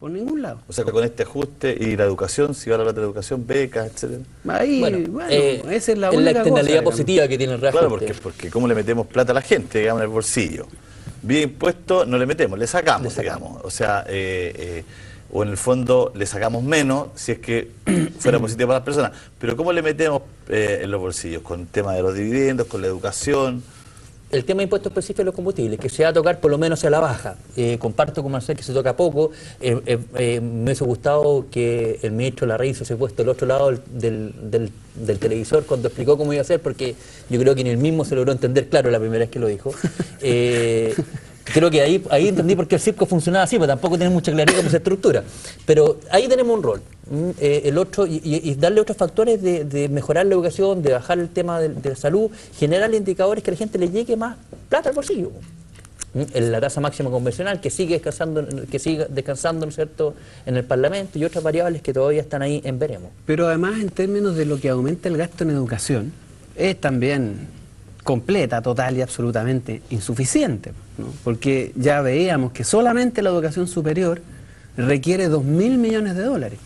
por ningún lado. O sea, con este ajuste y la educación, si va la plata de educación, becas, etcétera. Ahí, esa es la única externalidad cosa, positiva que tiene el reajuste. Claro, porque ¿cómo le metemos plata a la gente, digamos, en el bolsillo? Vía impuestos no le metemos, le sacamos, digamos. O sea, o en el fondo le sacamos menos si es que fuera positivo para las personas. Pero ¿cómo le metemos en los bolsillos? Con el tema de los dividendos, con la educación. El tema de impuestos específicos de los combustibles, que se va a tocar por lo menos a la baja. Comparto con Marcel que se toca poco. Me hubiese gustado que el ministro Larraín se hubiese puesto al otro lado del televisor cuando explicó cómo iba a ser, porque yo creo que ni él mismo se logró entender claro la primera vez que lo dijo. Creo que ahí entendí por qué el circo funcionaba así, pero tampoco tiene mucha claridad cómo se estructura. Pero ahí tenemos un rol. El otro, y darle otros factores de mejorar la educación, de bajar el tema de la salud, generar indicadores que a la gente le llegue más plata al bolsillo. La tasa máxima convencional que sigue descansando, ¿no es cierto?, en el Parlamento, y otras variables que todavía están ahí en veremos. Pero además, en términos de lo que aumenta el gasto en educación, es también completa, total y absolutamente insuficiente, ¿no? Porque ya veíamos que solamente la educación superior requiere 2.000 millones de dólares.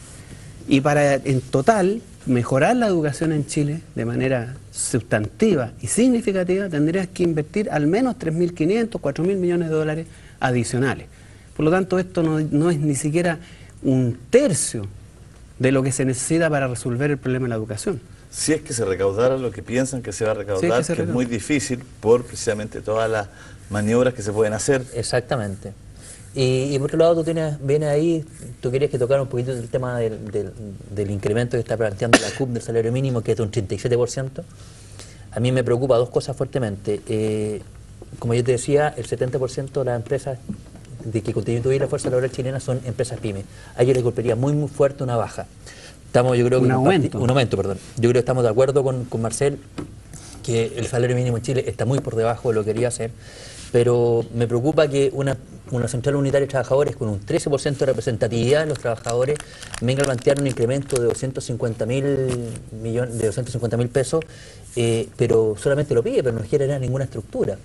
Y para, en total, mejorar la educación en Chile de manera sustantiva y significativa, tendrías que invertir al menos 3.500, 4.000 millones de dólares adicionales. Por lo tanto, esto no es ni siquiera un tercio de lo que se necesita para resolver el problema de la educación. Si es que se recaudara lo que piensan que se va a recaudar, que es muy difícil por precisamente todas las maniobras que se pueden hacer. Exactamente. Y por otro lado, vienes ahí, tú querías que tocara un poquito el tema del incremento que está planteando la CUP del salario mínimo, que es de un 37%. A mí me preocupa dos cosas fuertemente. Como yo te decía, el 70% de las empresas que constituyen la fuerza laboral chilena son empresas pymes. A ellos les golpearía muy fuerte una baja. Yo creo que un aumento, perdón. Yo creo que estamos de acuerdo con Marcel que el salario mínimo en Chile está muy por debajo de lo que quería hacer, pero me preocupa que una central unitaria de trabajadores con un 13% de representatividad de los trabajadores venga a plantear un incremento de 250.000 pesos, pero solamente lo pide, pero no genera ninguna estructura.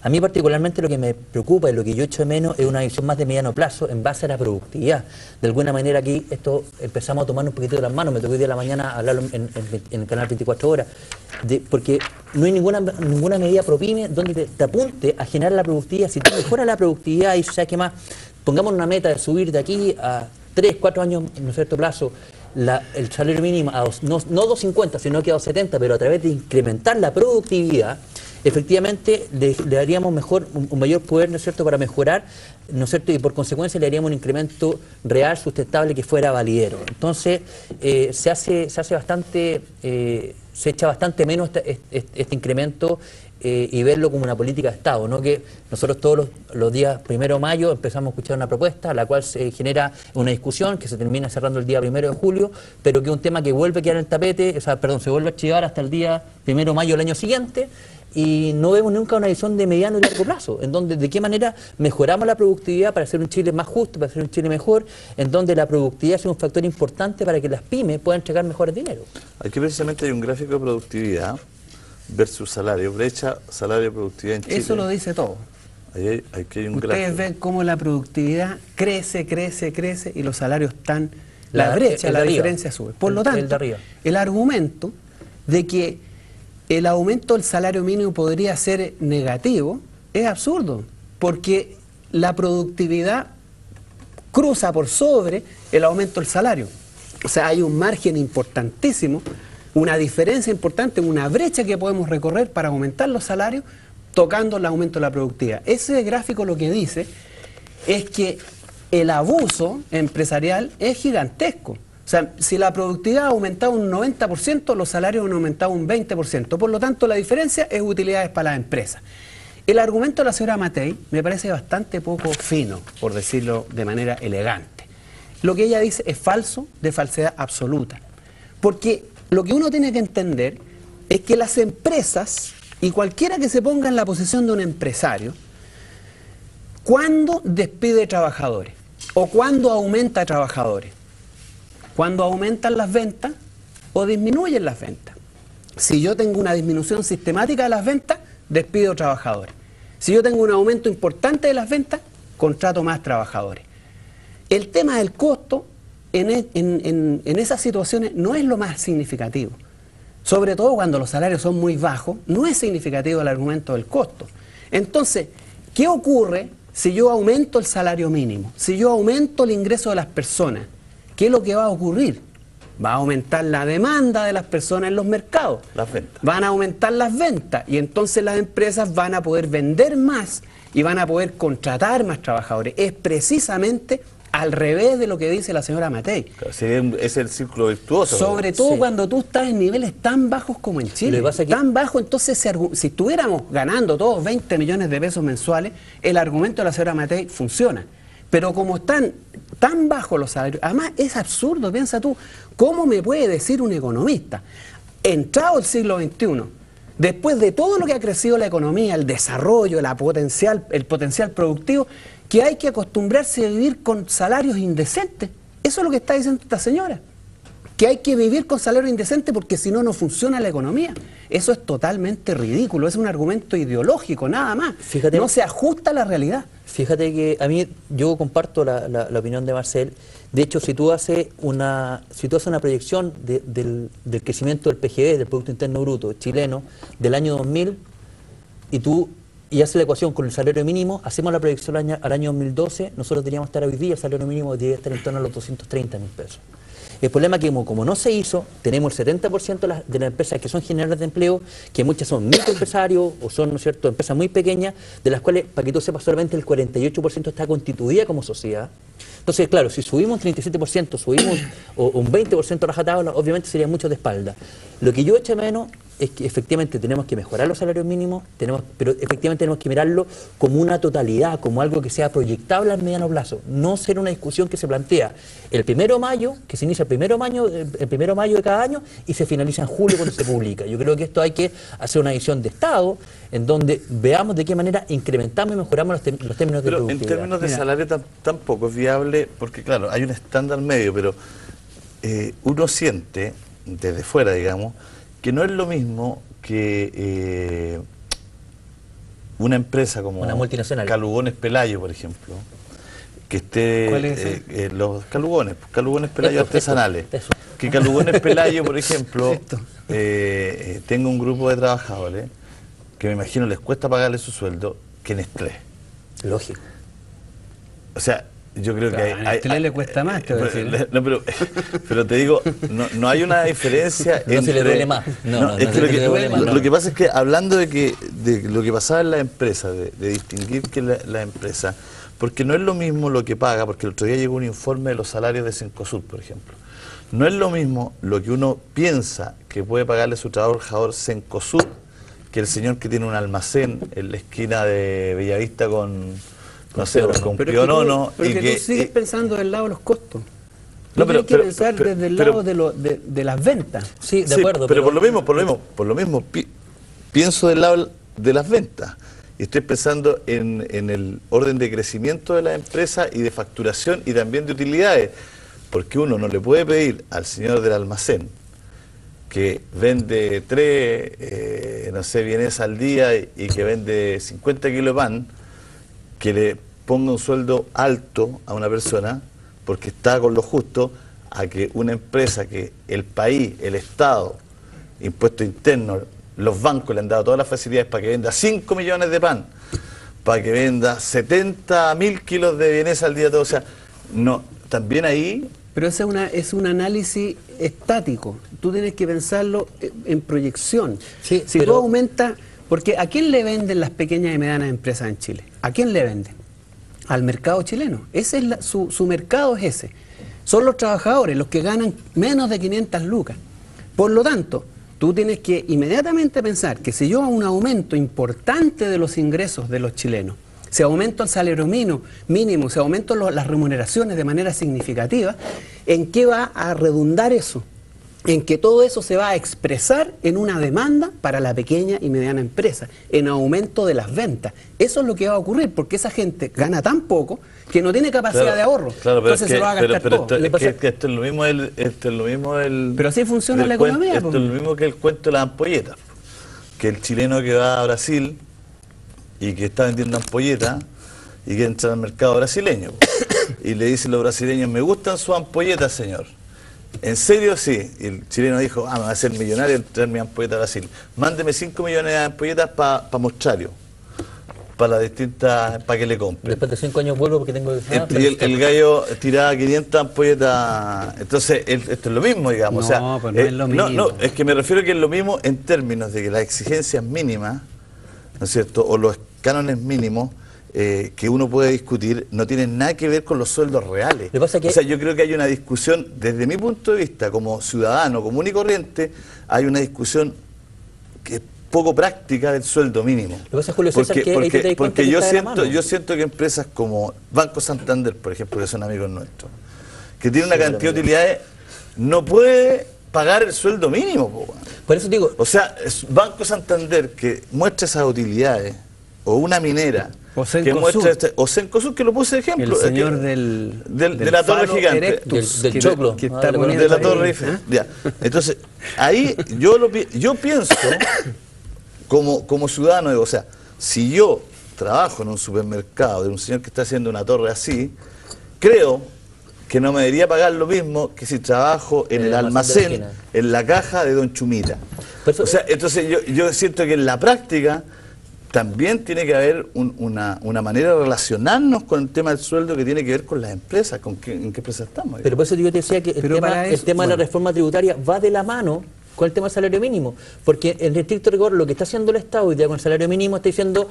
A mí particularmente lo que me preocupa y lo que yo echo de menos es una visión más de mediano plazo en base a la productividad. De alguna manera aquí esto empezamos a tomar un poquito de las manos. Me tocó hoy día de la mañana hablarlo en el canal 24 horas, porque no hay ninguna medida ProPyme donde te apunte a generar la productividad. Si tú mejoras la productividad y sabes que más, pongamos una meta de subir de aquí a 3, 4 años en un cierto plazo el salario mínimo a no 2.50, sino que a 2.70, pero a través de incrementar la productividad, efectivamente le daríamos un mayor poder, ¿no es cierto?, para mejorar, ¿no es cierto?, y por consecuencia le daríamos un incremento real, sustentable, que fuera validero. Entonces, se echa bastante menos este incremento y verlo como una política de Estado, ¿no? Que nosotros todos los días 1 de mayo empezamos a escuchar una propuesta, la cual se genera una discusión que se termina cerrando el día 1 de julio, pero que es un tema que vuelve a quedar en el tapete, se vuelve a archivar hasta el día 1 de mayo del año siguiente, y no vemos nunca una visión de mediano y largo plazo, en donde de qué manera mejoramos la productividad para hacer un Chile más justo, para hacer un Chile mejor, en donde la productividad es un factor importante para que las pymes puedan entregar mejores dinero. Aquí precisamente hay un gráfico de productividad versus salario, brecha, salario, productividad en Chile. Eso lo dice todo. Aquí hay un Ustedes gráfico. ven cómo la productividad crece y los salarios están... La brecha, la diferencia sube. Por lo tanto, el argumento de que el aumento del salario mínimo podría ser negativo es absurdo, porque la productividad cruza por sobre el aumento del salario. O sea, hay un margen importantísimo, una diferencia importante, una brecha que podemos recorrer para aumentar los salarios tocando el aumento de la productividad. Ese gráfico lo que dice es que el abuso empresarial es gigantesco. O sea, si la productividad ha aumentado un 90%, los salarios han aumentado un 20%. Por lo tanto, la diferencia es utilidades para las empresas. El argumento de la señora Matei me parece bastante poco fino, por decirlo de manera elegante. Lo que ella dice es falso, de falsedad absoluta. Porque lo que uno tiene que entender es que las empresas, y cualquiera que se ponga en la posición de un empresario, ¿cuándo despide trabajadores? ¿O cuándo aumenta trabajadores? Cuando aumentan las ventas o disminuyen las ventas. Si yo tengo una disminución sistemática de las ventas, despido trabajadores. Si yo tengo un aumento importante de las ventas, contrato más trabajadores. el tema del costo en esas situaciones no es lo más significativo. Sobre todo cuando los salarios son muy bajos, no es significativo el argumento del costo. Entonces, ¿qué ocurre si yo aumento el salario mínimo? Si yo aumento el ingreso de las personas, ¿qué es lo que va a ocurrir? Va a aumentar la demanda de las personas en los mercados. Las ventas. Van a aumentar las ventas y entonces las empresas van a poder vender más y van a poder contratar más trabajadores. Es precisamente al revés de lo que dice la señora Matei. Claro, es el círculo virtuoso. Sobre todo cuando tú estás en niveles tan bajos como en Chile. Tan bajos, entonces si estuviéramos ganando todos 20 millones de pesos mensuales, el argumento de la señora Matei funciona. Pero como están tan bajos los salarios, además es absurdo, piensa tú, ¿cómo me puede decir un economista, entrado el siglo XXI, después de todo lo que ha crecido la economía, el desarrollo, el potencial productivo, que hay que acostumbrarse a vivir con salarios indecentes? Eso es lo que está diciendo esta señora, que hay que vivir con salarios indecentes porque si no, no funciona la economía. Eso es totalmente ridículo, es un argumento ideológico, nada más. Fíjate, no se ajusta a la realidad. Fíjate que a mí, yo comparto la opinión de Marcel. De hecho, si tú haces una proyección del crecimiento del PGB, del Producto Interno Bruto chileno, del año 2000, y haces la ecuación con el salario mínimo, hacemos la proyección al año 2012, nosotros deberíamos estar hoy día, el salario mínimo debería estar en torno a los 230.000 pesos. El problema es que como no se hizo, tenemos el 70% de las empresas que son generadores de empleo, que muchas son microempresarios o son, ¿no es cierto?, empresas muy pequeñas, de las cuales, para que tú sepas, solamente el 48% está constituida como sociedad. Entonces, claro, si subimos un 37%, subimos o un 20% a rajatabla, obviamente sería mucho de espalda. Lo que yo echo de menos es que efectivamente tenemos que mejorar los salarios mínimos, pero efectivamente tenemos que mirarlo como una totalidad, como algo que sea proyectable a mediano plazo, no ser una discusión que se plantea el 1 de mayo, que se inicia el 1 de mayo de cada año y se finaliza en julio cuando se publica. Yo creo que esto hay que hacer una visión de Estado en donde veamos de qué manera incrementamos y mejoramos los términos de productividad. En términos de salario tampoco es viable, porque claro, hay un estándar medio, pero uno siente desde fuera, digamos, que no es lo mismo que una empresa como una multinacional, Calugones Pelayo, por ejemplo, que esté... ¿Cuál es los Calugones Pelayo artesanales. Eso. Que Calugones Pelayo, por ejemplo, tenga un grupo de trabajadores que me imagino les cuesta pagarle su sueldo que Nestlé. Lógico. O sea, yo creo que a Nestlé le cuesta más, te voy a decir. No, pero te digo, no hay una diferencia no se le duele más. Lo que pasa es que hablando de lo que pasaba en la empresa, de distinguir que la empresa, porque no es lo mismo lo que paga, porque el otro día llegó un informe de los salarios de Cencosud, por ejemplo. No es lo mismo lo que uno piensa que puede pagarle su trabajador Cencosud que el señor que tiene un almacén en la esquina de Bellavista con Pionono. Pero que tú sigues pensando del lado de los costos. No, pero hay que pensar desde el lado de las ventas. Sí, de acuerdo. Pero por lo mismo pienso del lado de las ventas. Y estoy pensando en el orden de crecimiento de la empresa y de facturación y también de utilidades. Porque uno no le puede pedir al señor del almacén que vende 3, bienes al día y que vende 50 kilos de pan, que le ponga un sueldo alto a una persona porque está con lo justo, a que una empresa que el país, el Estado, impuestos internos, los bancos le han dado todas las facilidades para que venda 5 millones de pan, para que venda 70.000 kilos de bienes al día, todo. O sea, no, también ahí... Pero ese es un análisis estático. Tú tienes que pensarlo en proyección. Sí, si tú aumentas... Porque ¿a quién le venden las pequeñas y medianas empresas en Chile? ¿A quién le venden? Al mercado chileno. Ese es su mercado es ese. Son los trabajadores, los que ganan menos de 500 lucas. Por lo tanto, tú tienes que inmediatamente pensar que si yo hago un aumento importante de los ingresos de los chilenos, si aumento el salario mínimo, si aumento las remuneraciones de manera significativa, ¿en qué va a redundar eso? En que todo eso se va a expresar en una demanda para la pequeña y mediana empresa, en aumento de las ventas. Eso es lo que va a ocurrir, porque esa gente gana tan poco que no tiene capacidad de ahorro. Claro, entonces se lo va a gastar todo. Esto es lo mismo del... Pero así funciona la economía. Esto es lo mismo que el cuento de las ampolletas. Que el chileno que va a Brasil y que está vendiendo ampolletas y quiere entrar al mercado brasileño. Y le dicen los brasileños, me gustan sus ampolletas, señor. ¿En serio? Sí. Y el chileno dijo, me va a hacer millonario entrar mi ampolleta a Brasil. Mándeme 5 millones de ampolletas para mostrario, para las distintas, para que le compre. Después de 5 años vuelvo porque tengo que... Y el gallo tiraba 500 ampolletas. Entonces, esto es lo mismo, digamos. No, o sea, pues no es lo mismo. No, es que me refiero a que es lo mismo en términos de que las exigencias mínimas, ¿no es cierto?, o los cánones mínimos que uno puede discutir, no tienen nada que ver con los sueldos reales. Lo que pasa es que... O sea, yo creo que hay una discusión, desde mi punto de vista, como ciudadano común y corriente, hay una discusión que es poco práctica del sueldo mínimo. Lo que pasa es, Julio César, porque yo siento que empresas como Banco Santander, por ejemplo, que son amigos nuestros, que tienen una cantidad de utilidades, no puede pagar el sueldo mínimo. Por eso digo... O sea, Banco Santander que muestra esas utilidades, o una minera, que muestra o Cencosud, que lo puse de ejemplo. El señor de la torre gigante. Erectus, del choclo. Que está de la torre Eiffel. Ya. Entonces, ahí yo pienso, como ciudadano, digo, o sea, si yo trabajo en un supermercado de un señor que está haciendo una torre así, creo que no me debería pagar lo mismo que si trabajo en el almacén, en la caja de Don Chumita. O sea, entonces yo siento que en la práctica también tiene que haber una manera de relacionarnos con el tema del sueldo que tiene que ver con las empresas, en qué empresas estamos. Pero por eso yo te decía que el tema de la reforma tributaria va de la mano con el tema del salario mínimo, porque en el estricto rigor lo que está haciendo el Estado hoy día con el salario mínimo está diciendo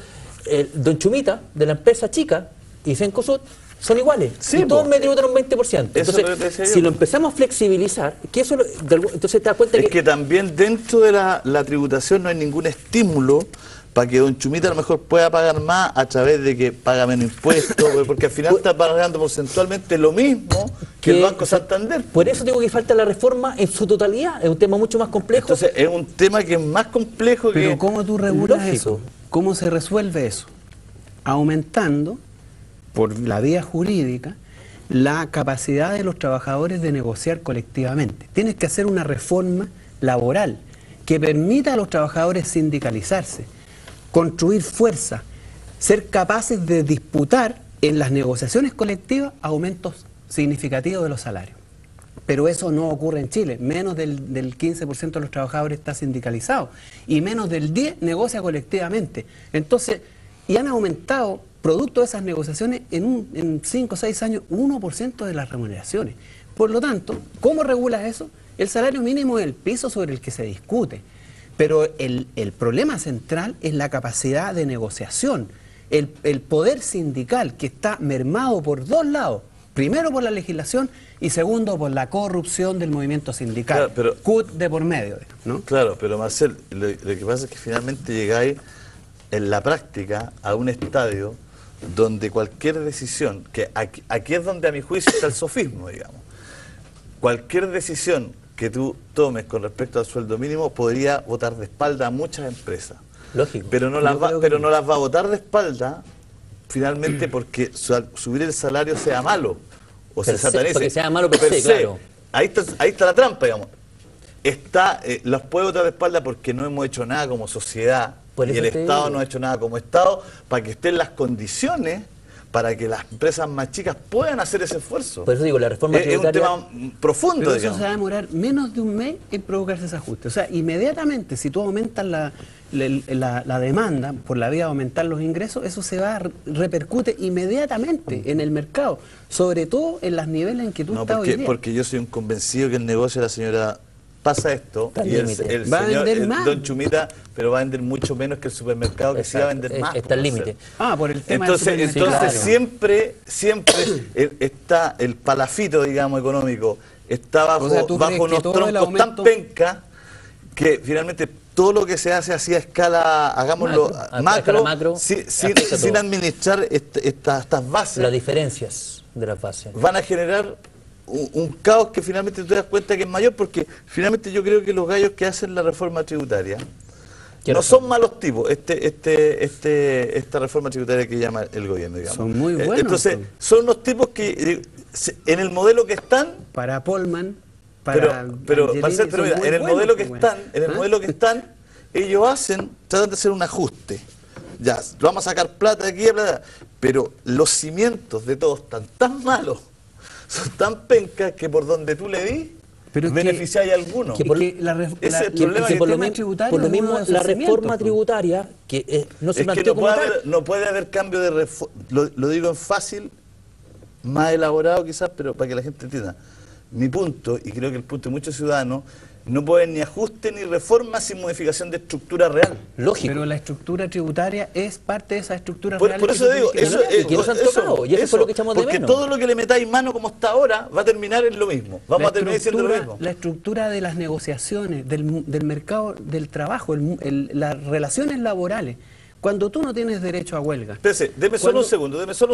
Don Chumita de la empresa chica y Cencosud son iguales, sí, y todos me tributan un 20%. Entonces, si lo empezamos a flexibilizar, que eso entonces te das cuenta que también dentro de la tributación no hay ningún estímulo para que Don Chumita a lo mejor pueda pagar más a través de que paga menos impuestos, porque al final está pagando porcentualmente lo mismo que el Banco Santander. Por eso digo que falta la reforma en su totalidad, es un tema mucho más complejo. Entonces es un tema que es más complejo. Pero ¿cómo tú regulas eso? ¿Cómo se resuelve eso? Aumentando, por la vía jurídica, la capacidad de los trabajadores de negociar colectivamente. Tienes que hacer una reforma laboral que permita a los trabajadores sindicalizarse, construir fuerza, ser capaces de disputar en las negociaciones colectivas aumentos significativos de los salarios. Pero eso no ocurre en Chile. Menos del 15% de los trabajadores está sindicalizado y menos del 10% negocia colectivamente. Entonces, y han aumentado, producto de esas negociaciones, en 5 o 6 años, 1% de las remuneraciones. Por lo tanto, ¿cómo regulas eso? El salario mínimo es el piso sobre el que se discute. Pero el problema central es la capacidad de negociación, el poder sindical que está mermado por dos lados, primero por la legislación y segundo por la corrupción del movimiento sindical, claro, pero, CUT de por medio, ¿no? Claro, pero Marcel, lo que pasa es que finalmente llegáis en la práctica a un estadio donde cualquier decisión, que aquí es donde a mi juicio está el sofismo, digamos, cualquier decisión que tú tomes con respecto al sueldo mínimo podría botar de espalda a muchas empresas. Lógico. Pero no las va a botar de espalda finalmente porque subir el salario sea malo o se satanice. Porque sea malo per se, claro. Ahí está la trampa, digamos. Las puede botar de espalda porque no hemos hecho nada como sociedad y el Estado no ha hecho nada como Estado para que estén las condiciones para que las empresas más chicas puedan hacer ese esfuerzo. Por eso digo, la reforma tributaria... Es un tema profundo, pero eso se va a demorar menos de un mes en provocarse ese ajuste. O sea, inmediatamente, si tú aumentas la demanda por la vía de aumentar los ingresos, eso se va a repercute inmediatamente en el mercado, sobre todo en los niveles en que tú estás hoy día. Porque yo soy un convencido que el negocio de la señora pasa esto y el señor Don Chumita, pero va a vender mucho menos que el supermercado, que sí va a vender más. Está el límite. Por el tema entonces claro. siempre está el palafito, digamos, económico, está bajo unos troncos tan penca que finalmente todo lo que se hace así a escala, hagámoslo macro, sin administrar estas bases. Las diferencias de las bases. Van a generar un caos que finalmente tú te das cuenta que es mayor, porque finalmente yo creo que los gallos que hacen la reforma tributaria no son malos tipos. Esta reforma tributaria que llama el gobierno, digamos. Son muy buenos. Entonces, son unos tipos que en el modelo que están... Para Polman, pero mira, en el modelo que están, ellos tratan de hacer un ajuste ya, vamos a sacar plata de aquí, plata. Pero los cimientos de todos están tan malos, son tan pencas que por donde tú le di, beneficiáis a alguno. Por lo mismo la reforma tributaria, que no se planteó como tal. No puede haber cambio de reforma, lo digo en fácil, más elaborado quizás, pero para que la gente entienda. Mi punto, y creo que el punto de muchos ciudadanos, no pueden ni ajuste ni reforma sin modificación de estructura real. Lógico. Pero la estructura tributaria es parte de esa estructura real. Por eso digo, eso fue lo que echamos de menos. Porque todo lo que le metáis mano como está ahora va a terminar en lo mismo. Vamos a terminar diciendo lo mismo. La estructura de las negociaciones, del mercado del trabajo, las relaciones laborales. Cuando tú no tienes derecho a huelga. Espérese, deme solo un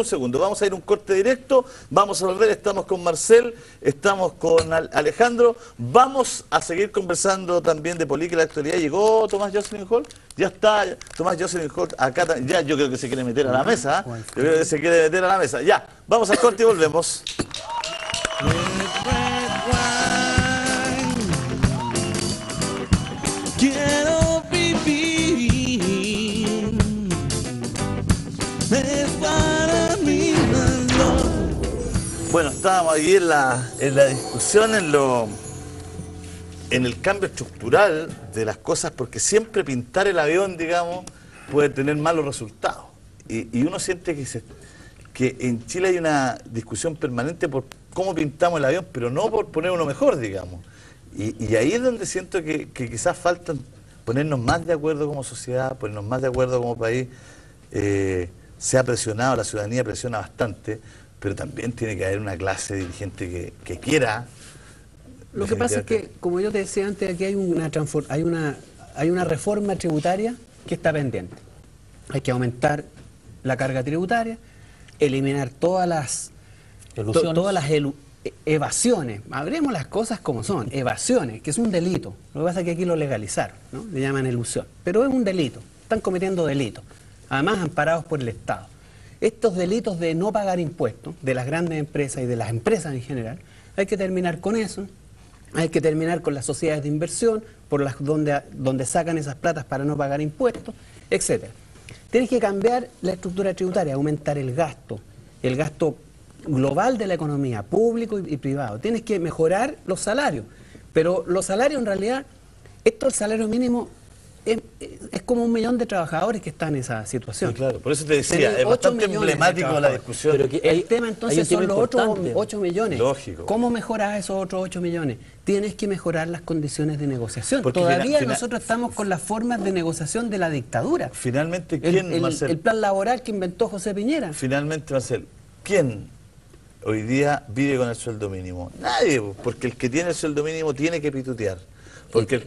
segundo. Vamos a ir a un corte directo, vamos a volver, estamos con Marcel, estamos con Alejandro, vamos a seguir conversando también de política y la actualidad. ¿Llegó Tomás Jocelyn Hall? Ya está Tomás Jocelyn Hall acá, ya yo creo que se quiere meter a la mesa, ¿eh? Yo creo que se quiere meter a la mesa. Ya, vamos al corte y volvemos. Quiero vivir. Bueno, estábamos ahí en la discusión, en el cambio estructural de las cosas, porque siempre pintar el avión, digamos, puede tener malos resultados. Y uno siente que en Chile hay una discusión permanente por cómo pintamos el avión, pero no por poner uno mejor, digamos. Y ahí es donde siento que quizás faltan ponernos más de acuerdo como sociedad, ponernos más de acuerdo como país. Se ha presionado, la ciudadanía presiona bastante, pero también tiene que haber una clase dirigente que quiera. Lo que pasa es que, como yo te decía antes, aquí hay una reforma tributaria que está pendiente. Hay que aumentar la carga tributaria, eliminar todas las evasiones. Hablemos las cosas como son, evasiones, que es un delito. Lo que pasa es que aquí lo legalizaron, ¿no? Le llaman elusión, pero es un delito, están cometiendo delitos. Además amparados por el Estado. Estos delitos de no pagar impuestos de las grandes empresas y de las empresas en general, hay que terminar con eso, hay que terminar con las sociedades de inversión, donde sacan esas platas para no pagar impuestos, etc. Tienes que cambiar la estructura tributaria, aumentar el gasto global de la economía, público y privado. Tienes que mejorar los salarios, pero los salarios en realidad, el salario mínimo es como 1 millón de trabajadores que están en esa situación. Sí, claro, por eso te decía, es bastante emblemático la discusión. Pero el tema entonces son los otros 8 millones. Lógico. ¿Cómo mejoras esos otros 8 millones? Tienes que mejorar las condiciones de negociación. Porque todavía nosotros estamos con las formas de negociación de la dictadura. Finalmente, ¿quién, Marcel? El plan laboral que inventó José Piñera. Finalmente, Marcel, ¿quién hoy día vive con el sueldo mínimo? Nadie, porque el que tiene el sueldo mínimo tiene que pitutear. Porque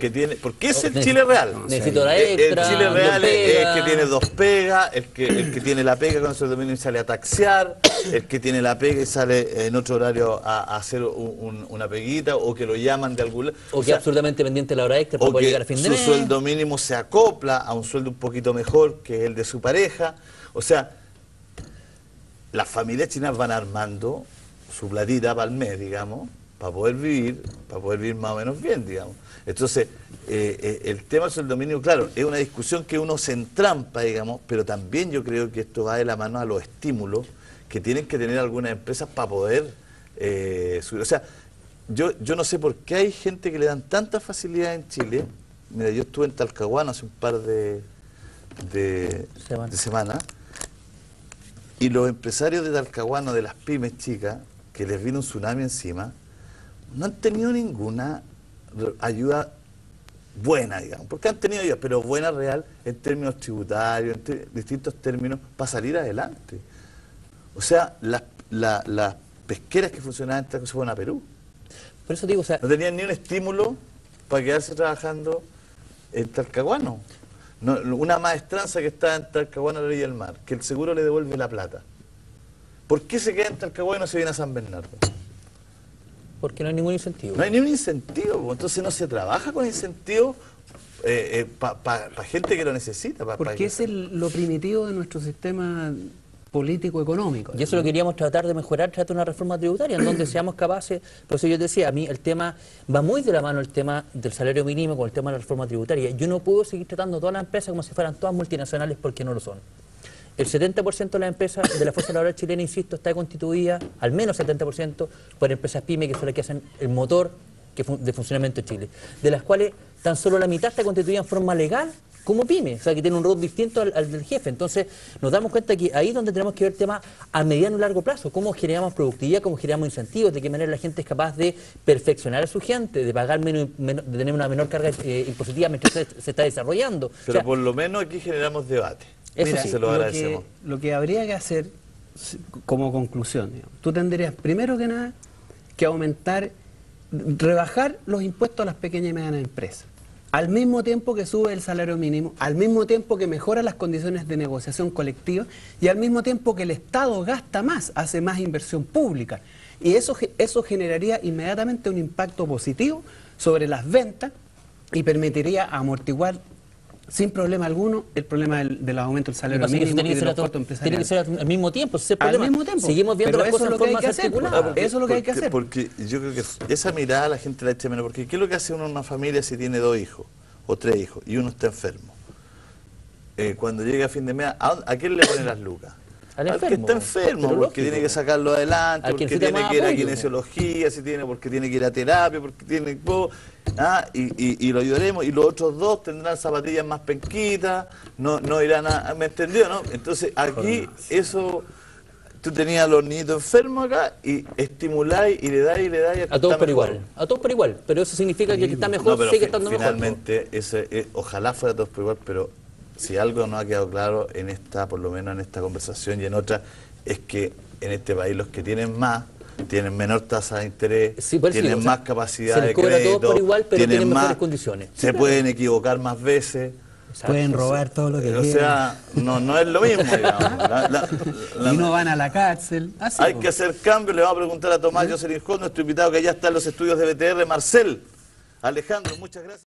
es el Chile real. Necesito la extra. El Chile real es el que tiene 2 pegas, el que tiene la pega con el sueldo mínimo y sale a taxiar, el que tiene la pega y sale en otro horario a hacer una peguita, o que lo llaman de algún lado. O que es absolutamente pendiente de la hora extra para poder llegar a fin de mes. Su sueldo mínimo se acopla a un sueldo un poquito mejor que el de su pareja. O sea, las familias chinas van armando su platita para el mes, digamos, para poder vivir más o menos bien, digamos. Entonces, el tema del sueldo mínimo, claro, es una discusión que uno se entrampa, digamos, pero también yo creo que esto va de la mano a los estímulos que tienen que tener algunas empresas para poder subir. O sea, yo no sé por qué hay gente que le dan tanta facilidad en Chile. Mira, yo estuve en Talcahuano hace un par de semanas, y los empresarios de Talcahuano, de las pymes chicas, que les vino un tsunami encima, no han tenido ninguna ayuda buena, digamos, porque han tenido ayuda, pero buena real en términos tributarios, en distintos términos, para salir adelante. O sea, las pesqueras que funcionaban en Talcahuano se fueron a Perú. Por eso digo, o sea, no tenían ni un estímulo para quedarse trabajando en Talcahuano. No, una maestranza que está en Talcahuano, a la orilla del mar, que el seguro le devuelve la plata. ¿Por qué se queda en Talcahuano y no se viene a San Bernardo? Porque no hay ningún incentivo. No hay ningún incentivo, entonces no se trabaja con incentivos para gente que lo necesita. Porque es lo primitivo de nuestro sistema político-económico. Y eso lo queríamos tratar de mejorar, tratar de una reforma tributaria en donde seamos capaces, por eso yo te decía, a mí el tema va muy de la mano, el tema del salario mínimo con el tema de la reforma tributaria. Yo no puedo seguir tratando a todas las empresas como si fueran todas multinacionales porque no lo son. El 70% de las empresas de la fuerza laboral chilena, insisto, está constituida, al menos 70%, por empresas pyme, que son las que hacen el motor de funcionamiento de Chile, de las cuales tan solo la mitad está constituida en forma legal como pyme, o sea, que tiene un rol distinto al del jefe. Entonces, nos damos cuenta que ahí es donde tenemos que ver temas a mediano y largo plazo, cómo generamos productividad, cómo generamos incentivos, de qué manera la gente es capaz de perfeccionar a su gente, de pagar menos, de tener una menor carga impositiva mientras se está desarrollando. Pero o sea, por lo menos aquí generamos debate. Eso mira, sí, se lo agradecemos. Lo que habría que hacer como conclusión, digamos, tú tendrías primero que nada que rebajar los impuestos a las pequeñas y medianas empresas. Al mismo tiempo que sube el salario mínimo, al mismo tiempo que mejora las condiciones de negociación colectiva y al mismo tiempo que el Estado gasta más, hace más inversión pública. Y eso generaría inmediatamente un impacto positivo sobre las ventas y permitiría amortiguar sin problema alguno el problema del aumento del salario mínimo y de los costos empresariales. Tiene que ser al mismo tiempo, ese es el al problema. Mismo tiempo. Seguimos viendo las cosas en forma articulada. Eso es lo que hay que hacer. Porque yo creo que esa mirada la gente la echa menos. Porque ¿qué es lo que hace uno en una familia si tiene 2 hijos o 3 hijos y uno está enfermo? Cuando llega a fin de mes, ¿a quién le ponen las lucas? Al que está enfermo, porque tiene que sacarlo adelante, porque tiene que ir a kinesiología, porque tiene que ir a terapia, porque tiene... y lo ayudaremos, y los otros 2 tendrán zapatillas más penquitas, no irán a... ¿Me entendió, no? Entonces aquí eso... Tú tenías a los niñitos enfermos acá y estimuláis y le dais a todos por igual, pero eso significa que el que está mejor sigue estando finalmente, mejor. Ojalá fuera todos por igual, pero si algo no ha quedado claro en esta, por lo menos en esta conversación y en otras, es que en este país los que tienen más tienen menor tasa de interés, tienen más capacidad de crédito, todo por igual, pero tienen mejores más condiciones. Se pueden equivocar más veces. Pueden robar todo lo que quieran. O sea, no es lo mismo, digamos. Y no van a la cárcel. Así hay que hacer cambios. Le vamos a preguntar a Tomás Jocelyn Hall, nuestro invitado que ya está en los estudios de BTR, Marcel. Alejandro, muchas gracias.